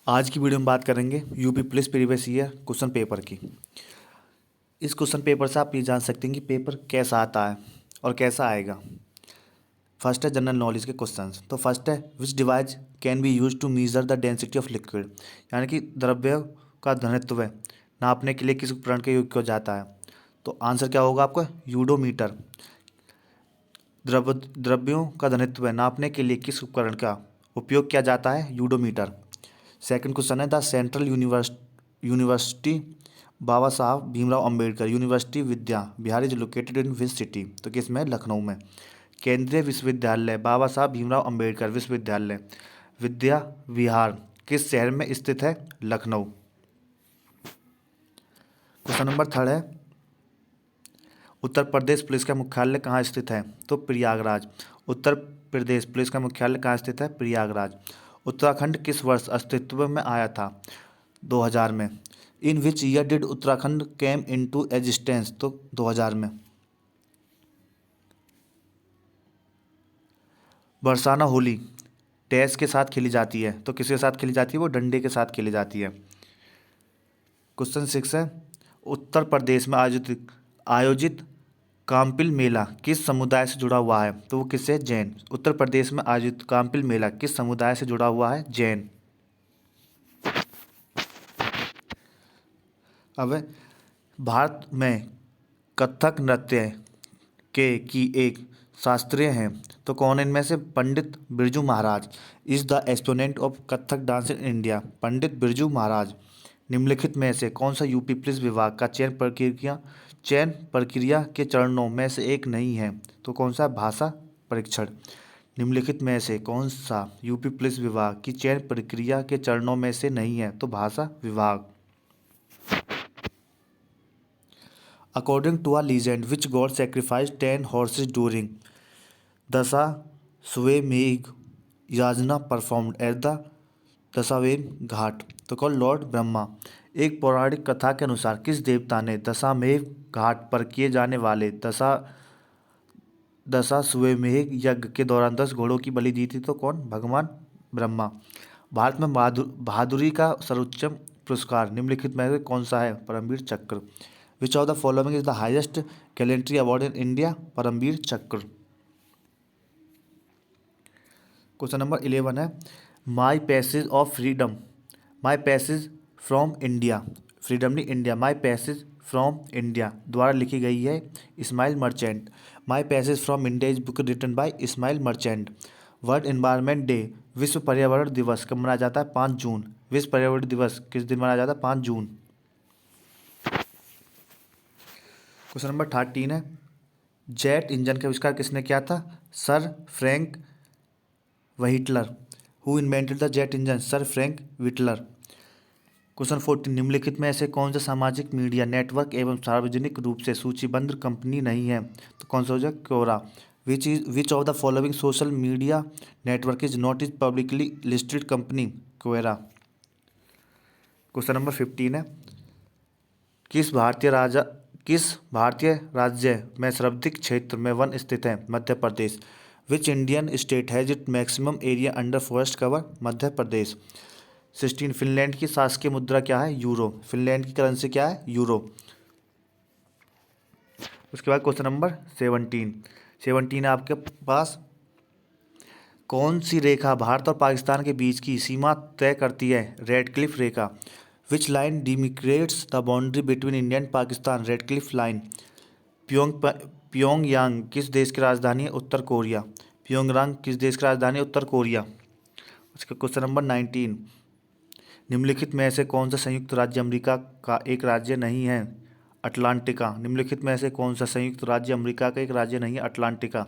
आज की वीडियो में बात करेंगे UP police previous year question paper की। इस क्वेश्चन पेपर से आप ये जान सकते हैं कि पेपर कैसा आता है और कैसा आएगा। फर्स्ट है जनरल नॉलेज के क्वेश्चंस। तो फर्स्ट है which device can be use to measure the density of liquid, यानी कि द्रव्य का घनत्व नापने के लिए किस उपकरण का उपयोग किया जाता है। तो आंसर क्या होगा आपका, यूडोमीटर। द्रव्यों का घनत्व नापने के लिए किस उपकरण का उपयोग किया जाता है, यूडोमीटर। सेकंड क्वेश्चन है the central university Baba Saheb Bhimrao Ambedkar university Vidya Bihar is located in which city. तो किस में, लखनऊ में। केंद्रीय विश्वविद्यालय बाबा साहब भीमराव अंबेडकर विश्वविद्यालय विद्या विहार किस शहर में स्थित है, लखनऊ। क्वेश्चन नंबर थर्ड है उत्तर प्रदेश पुलिस का मुख्यालय कहाँ स्थित है। तो प्रयागराज। उत्तर प्रदेश पुलिस का मुख्यालय कहाँ स्थित है, प्रयागराज। उत्तराखंड किस वर्ष अस्तित्व में आया था, 2000 में। In which year did Uttarakhand came into existence. तो 2000 में। बरसाना होली डैश के साथ खेली जाती है। तो किसके साथ खेली जाती है, वो डंडे के साथ खेली जाती है। क्वेश्चन 6 है उत्तर प्रदेश में आयोजित काम्पिल मेला किस समुदाय से जुड़ा हुआ है। तो वो किससे, जैन। उत्तर प्रदेश में आयोजित काम्पिल मेला किस समुदाय से जुड़ा हुआ है, जैन। अब भारत में कथक नृत्य के की एक शास्त्रीय हैं। तो कौन इनमें से, Pandit Birju Maharaj is the exponent of Kathak dance in India. Pandit Birju Maharaj निम्नलिखित में से कौन सा यूपी पुलिस विभाग का चयन प्रक्रिया के चरणों में से एक नहीं है। तो कौन सा, भाषा परीक्षण। निम्नलिखित में से कौन सा यूपी पुलिस विभाग की चयन प्रक्रिया के चरणों में से नहीं है। तो भाषा विभाग। According to a legend, which god sacrificed 10 horses during Dasashwamedh Yajna performed at the Dashashwamedh Ghat. तो कौन, लॉर्ड ब्रह्मा। एक पौराणिक कथा के अनुसार किस देवता ने दशाश्वमेध घाट पर किए जाने वाले दशाश्वमेध यज्ञ के दौरान 10 घोड़ों की बलि दी थी। तो कौन, भगवान ब्रह्मा। भारत में बहादुरी का सर्वोच्च पुरस्कार निम्नलिखित में से कौन सा है, Paramvir Chakra. Which of the following is the highest gallantry award in India, Paramvir Chakra. Question number 11 है my passage of freedom, my passage from India, freedom नहीं India, my passage from India द्वारा लिखी गई है Ismail merchant. My passage from India is book written by Ismail merchant. World environment day, विश्व पर्यावरण दिवस कब मनाया जाता है, 5 जून। विश्व पर्यावरण दिवस किस दिन मनाया जाता है, 5 जून। क्वेश्चन नंबर 13 है जेट इंजन का आविष्कार किसने किया था, sir Frank Whittle. Who invented the jet engine, sir Frank Whittle. Question 14 निम्नलिखित में ऐसे कौन सा सामाजिक मीडिया नेटवर्क एवं सार्वजनिक रूप से सूचीबद्ध कंपनी नहीं है। तो कौन सा हो जाए, Quora. Which of the following social media network is not is publicly listed company, Quora. Question number 15 है किस भारतीय राज्य में सर्वाधिक क्षेत्र में वन स्थित है, Madhya Pradesh. Which Indian state has it maximum area under forest cover, Madhya Pradesh. 16 Finland की शासकीय मुद्रा क्या है, यूरो। फिनलैंड की करेंसी क्या है, यूरो। उसके बाद क्वेश्चन नंबर 17 है आपके पास कौन सी रेखा भारत और पाकिस्तान के बीच की सीमा तय करती है, रेड क्लिफ रेखा। Which line demarcates the boundary between India and Pakistan, Radcliffe line. Pyongyang किस देश की राजधानी है, उत्तर कोरिया। प्योंगयांग किस देश की राजधानी है, उत्तर कोरिया। उसका क्वेश्चन नंबर 19 निम्नलिखित में से कौन सा संयुक्त राज्य अमेरिका का एक राज्य नहीं है, अटलांटिका। निम्नलिखित में से कौन सा संयुक्त राज्य अमेरिका का एक राज्य नहीं है, अटलांटिका।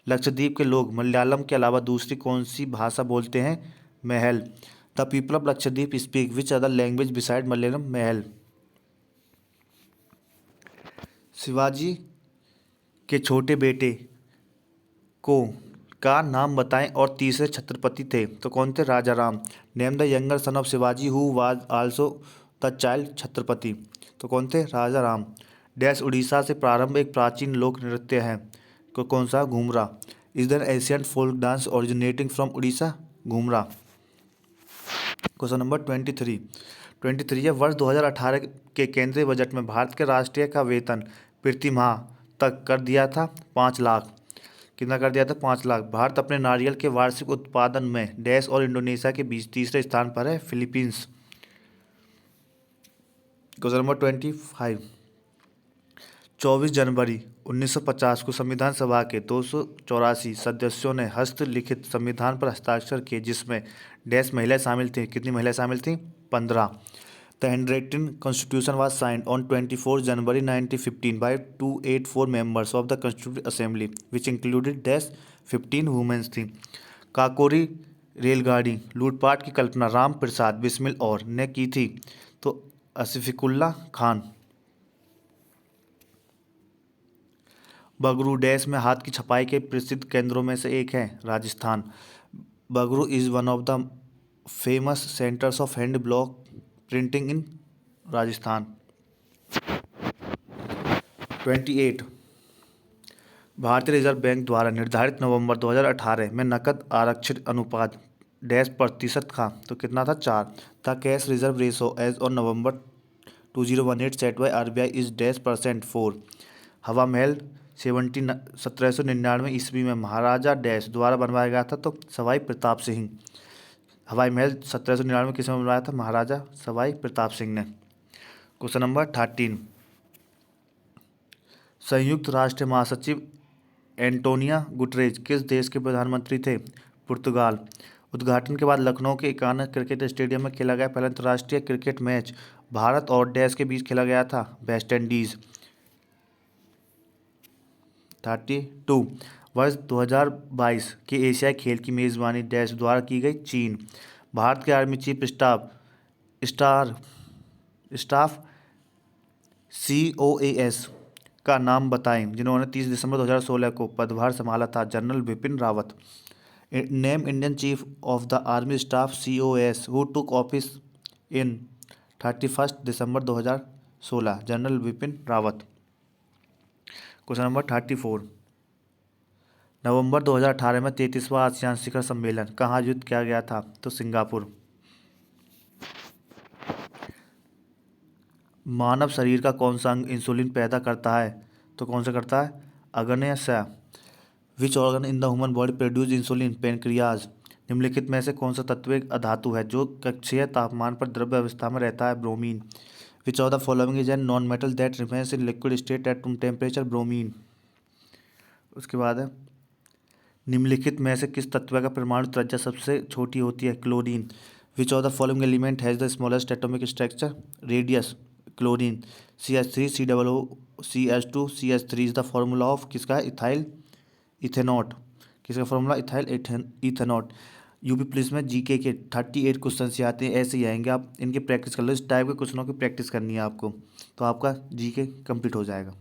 लक्षद्वीप के लोग मलयालम के अलावा दूसरी कौन सी भाषा बोलते हैं, महल। The people of Lakshadweep speak which other language beside Malayalam, महल। शिवाजी के छोटे बेटे को का नाम बताएं और तीसरे छत्रपति थे। तो कौन थे, Raja Ram. Name the younger son of Shivaji who was also the child Chhatrapati. तो कौन थे, राजा राम। डैश उड़ीसा से प्रारंभ एक प्राचीन लोक नृत्य है, तो कौन सा, Ghumura. Is the Asian folk dance originating from Orissa, Ghumura. Question number 23 है, वर्ष 2018 के केंद्रीय बजट में भारत के राष्ट्रीय का वेतन प्रति माह तक कर दिया था 5 लाख। कितना कर दिया था? 5 लाख। भारत अपने नारियल के वार्षिक उत्पादन में देश और इंडोनेशिया के बीच तीसरे स्थान पर है, फिलीपींस। क्वेश्चन नंबर 25, 24 जनवरी 1950 को संविधान सभा के 284 सदस्यों ने हस्तलिखित संविधान पर हस्ताक्षर किए, जिसमें डैश महिलाएं शामिल थीं। कितनी महिलाएं शामिल थीं? 15। The handwritten constitution was signed on 24 January 1915 by 284 members of the constitutive assembly which included dash 15 womens थी। काकोरी रेलगाड़ी लूटपाट की कल्पना राम प्रसाद बिस्मिल और ने की थी, तो असिफिकुल्ला खान। बगरू डैश में हाथ की छपाई के प्रसिद्ध केंद्रों में से एक है, Rajasthan. Bagru is one of the famous centres of hand block printing in Rajasthan. 28, भारतीय रिजर्व बैंक द्वारा निर्धारित नवंबर 2018 में नकद आरक्षित अनुपात डैश प्रतिशत था, तो कितना था? 4। The cash reserve ratio as on November 2018 set by RBI is dash percent 4। Hawa महल 1799 ईस्वी में महाराजा डैश द्वारा बनवाया गया था, तो सवाई प्रताप सिंह। हवाई महल 1799 किसने बनवाया था? महाराजा सवाई प्रताप सिंह ने। क्वेश्चन नंबर 13, संयुक्त राष्ट्र महासचिव एंटोनिया गुटरेज किस देश के प्रधानमंत्री थे? पुर्तगाल। उद्घाटन के बाद लखनऊ के एकाना क्रिकेट स्टेडियम में खेला गया पहला अंतर्राष्ट्रीय क्रिकेट मैच भारत और डैश के बीच खेला गया था, वेस्ट इंडीज। 32, वर्ष 2022 के एशियाई खेल की मेज़बानी डैश द्वारा की गई, चीन। भारत के आर्मी चीफ स्टाफ COAS का नाम बताएं जिन्होंने 30 दिसंबर 2016 को पदभार संभाला था, general Vipin Rawat. Name Indian chief of the army staff COAS who took office in 31 December 2016, general Vipin Rawat. Question number 34, नवंबर 2018 में 33वां आसियान शिखर सम्मेलन कहाँ आयोजित किया गया था? तो सिंगापुर। मानव शरीर का कौन सा अंग इंसुलिन पैदा करता है? तो कौन सा करता है? अग्न्याशय। Which organ in the human body produce insulin? Pancreas. निम्नलिखित में से कौन सा तत्व एक अधातु है जो कक्षीय तापमान पर द्रव्य अवस्था में रहता है? Bromine. Which of the following is an non metal that remains in liquid state at room temperature? Bromine. उसके बाद है, निम्नलिखित में से किस तत्व का परमाणु त्रिज्या सबसे छोटी होती है? Chlorine. Which of the following element has the smallest atomic structure? Radius. Chlorine. CH3 COO CH2 CH3 is the formula of किसका है? इथाइल इथेनॉट। किसका फॉर्मूला? इथाइल इथेनॉट। यूपी पुलिस में जीके के 38 क्वेश्चन से आते हैं, ऐसे ही आएंगे, आप इनकी प्रैक्टिस कर लो। इस टाइप के क्वेश्चनों की प्रैक्टिस करनी है आपको, तो आपका जीके कंप्लीट हो जाएगा।